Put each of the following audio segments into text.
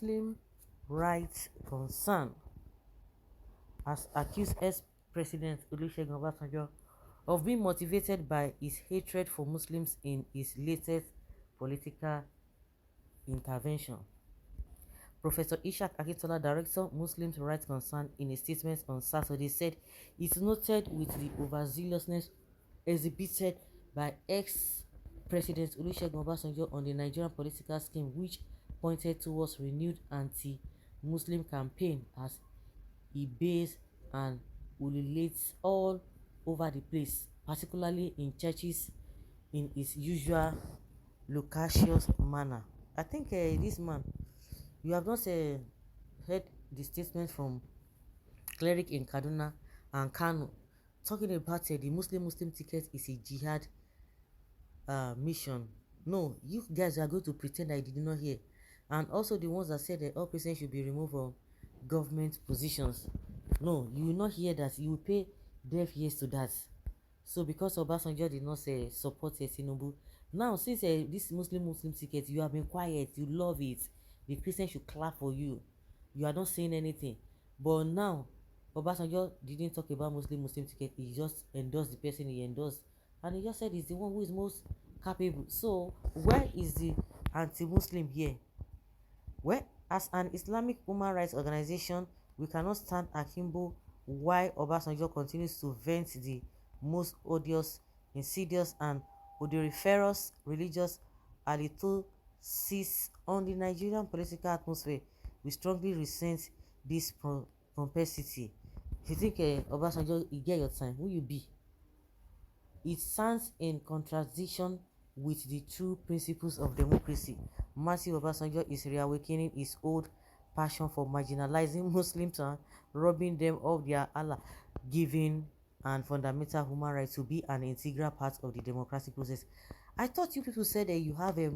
Muslim rights concern has accused ex-President Olusegun Obasanjo of being motivated by his hatred for Muslims in his latest political intervention. Professor Ishak Akitola, Director Muslim Rights Concern, in a statement on Saturday said it noted with the overzealousness exhibited by ex-President Olusegun Obasanjo on the Nigerian political scheme, which pointed towards renewed anti-Muslim campaign as he bays and ululates all over the place, particularly in churches, in his usual loquacious manner. I think this man, you have not heard the statement from cleric in Kaduna and Kano talking about the Muslim ticket is a jihad mission. No, you guys are going to pretend I did not hear. And also the ones that said that all Christians should be removed from government positions. No, you will not hear that. You will pay deaf ears to that. So because Obasanjo did not say support Tinubu, now since this Muslim ticket, you have been quiet, you love it, the Christians should clap for you. You are not saying anything. But now, Obasanjo didn't talk about Muslim ticket. He just endorsed the person he endorsed, and he just said he's the one who is most capable. So where is the anti-Muslim here? Well, as an Islamic human rights organization, we cannot stand akimbo while Obasanjo continues to vent the most odious, insidious, and odoriferous religious halitosis on the Nigerian political atmosphere. We strongly resent this propensity. If you think Obasanjo, you get your time, who you be? It stands in contradiction with the true principles of democracy. Matthew Obasanjo is reawakening his old passion for marginalizing Muslims and robbing them of their Allah-given and fundamental human rights to be an integral part of the democratic process. I thought you people said that you have the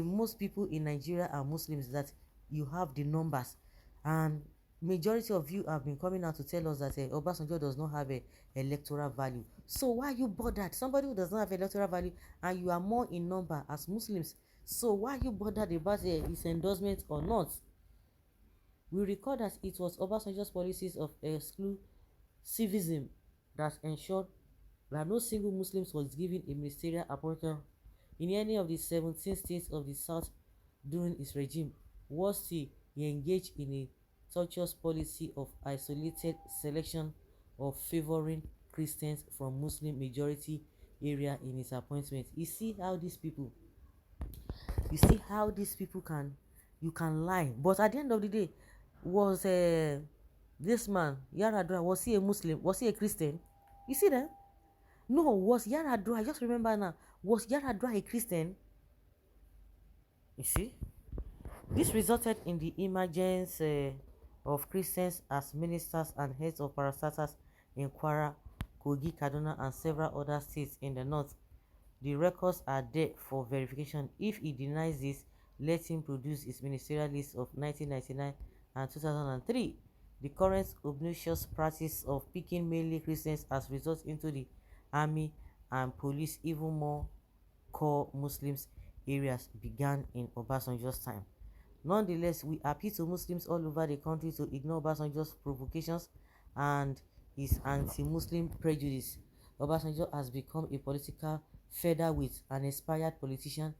most people in Nigeria are Muslims, that you have the numbers, and majority of you have been coming out to tell us that Obasanjo does not have a electoral value. So why are you bothered? Somebody who does not have electoral value, and you are more in number as Muslims. So why are you bothered about his endorsement or not? We recall that it was Obasanjo's policies of exclusivism that ensured that no single Muslim was given a ministerial appointment in any of the 17 states of the South during his regime. Whilst he engaged in a tortuous policy of isolated selection of favoring Christians from Muslim majority area in his appointment. You see how these people can lie. But at the end of the day, was this man Yaradua, was he a Muslim? Was he a Christian? You see that? No, was Yaradua, I just remember now, was Yaradua a Christian? You see, this resulted in the emergence of Christians as ministers and heads of parastatals in Kwara, Kogi, Kaduna, and several other states in the north. The records are there for verification. If he denies this, let him produce his ministerial list of 1999 and 2003. The current obnoxious practice of picking mainly Christians has resulted into the army and police even more core Muslims areas began in Obasanjo's time. Nonetheless, we appeal to Muslims all over the country to ignore Obasanjo's provocations and his anti-Muslim prejudice. Obasanjo has become a political featherweight, an inspired politician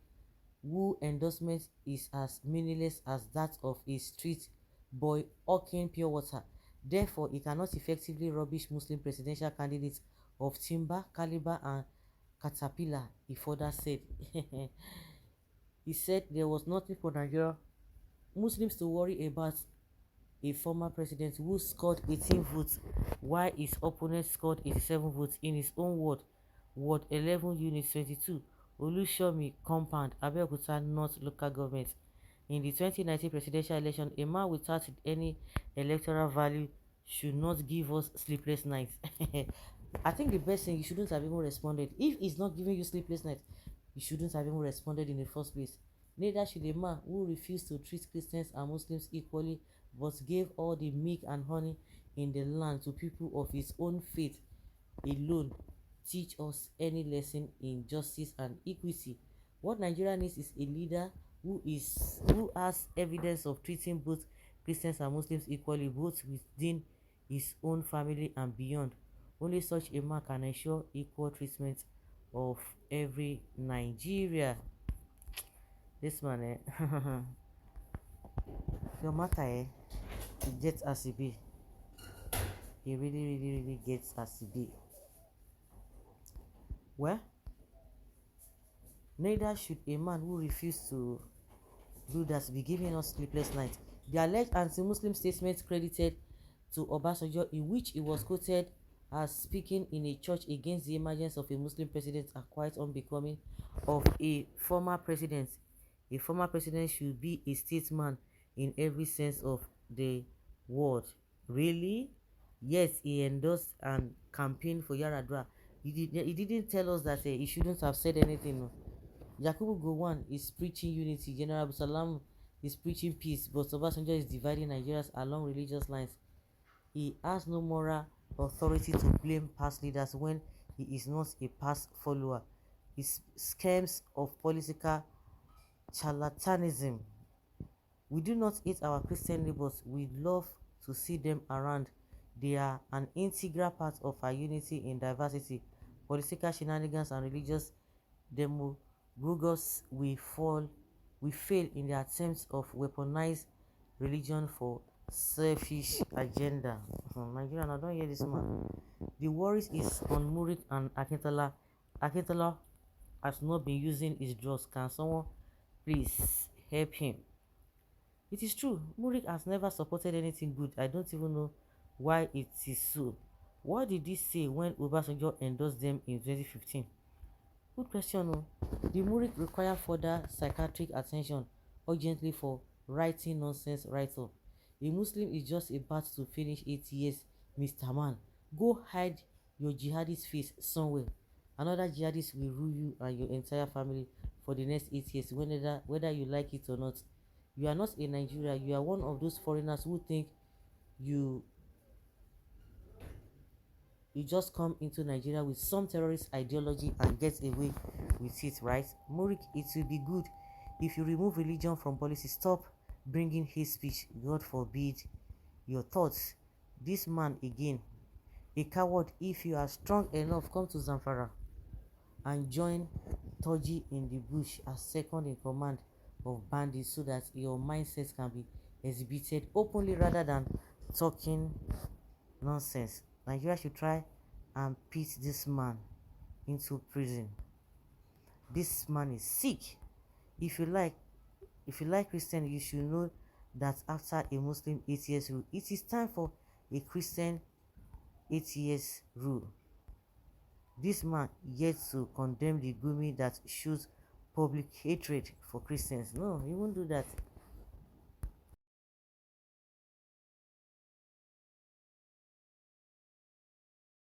whose endorsement is as meaningless as that of a street boy hawking pure water. Therefore, he cannot effectively rubbish Muslim presidential candidates of timber, caliber, and caterpillar, he further said. He said there was nothing for Nigeria Muslims to worry about a former president who scored 18 votes while his opponent scored 87 votes in his own Ward 11 Unit 22, Olushomi Compound, Abeokuta North Local Government. In the 2019 presidential election, a man without any electoral value should not give us sleepless nights. I think the best thing, you shouldn't have even responded. If he's not giving you sleepless nights, you shouldn't have even responded in the first place. Neither should a man who refused to treat Christians and Muslims equally but gave all the milk and honey in the land to people of his own faith alone teach us any lesson in justice and equity. What Nigeria needs is a leader who has evidence of treating both Christians and Muslims equally, both within his own family and beyond. Only such a man can ensure equal treatment of every Nigeria. This man, your matter, it gets as it be. He really gets as it be. Well, neither should a man who refused to do that be giving us sleepless nights. The alleged anti-Muslim statement credited to Obasanjo, in which he was quoted as speaking in a church against the emergence of a Muslim president, are quite unbecoming of a former president. A former president should be a statesman in every sense of the word. Really? Yes, he endorsed and campaigned for Yaradua. He didn't tell us that he shouldn't have said anything. No. Yakubu Gowon is preaching unity. General Abdulsalam is preaching peace, but Obasanjo is dividing Nigerians along religious lines. He has no moral authority to blame past leaders when he is not a past follower. His schemes of political charlatanism. We do not hate our Christian neighbors. We love to see them around. They are an integral part of our unity in diversity. Political shenanigans and religious demagogues we fail in the attempts of weaponize religion for selfish agenda. Nigerian, I don't hear this man. The worries is on Murik and Akintola. Akintola has not been using his drugs. Can someone please help him? It is true, Murik has never supported anything good. I don't even know why it is so. What did he say when Obasanjo endorsed them in 2015? Good question. Oh. The Murik require further psychiatric attention urgently for writing nonsense write-up. A Muslim is just about to finish 8 years, Mr. Man. Go hide your jihadist face somewhere. Another jihadist will rule you and your entire family for the next 8 years, whether you like it or not. You are not a Nigerian. You are one of those foreigners who think you you just come into Nigeria with some terrorist ideology and get away with it, right? Murik, it will be good if you remove religion from policy. Stop bringing hate speech. God forbid your thoughts. This man again, a coward. If you are strong enough, come to Zamfara and join Toji in the bush as second in command of bandits, so that your mindset can be exhibited openly rather than talking nonsense. Nigeria should try and put this man into prison. This man is sick. If you like Christian, you should know that after a Muslim 8 years rule, it is time for a Christian 8 years rule. This man yet to condemn the Gumi that shows public hatred for Christians. No, he won't do that.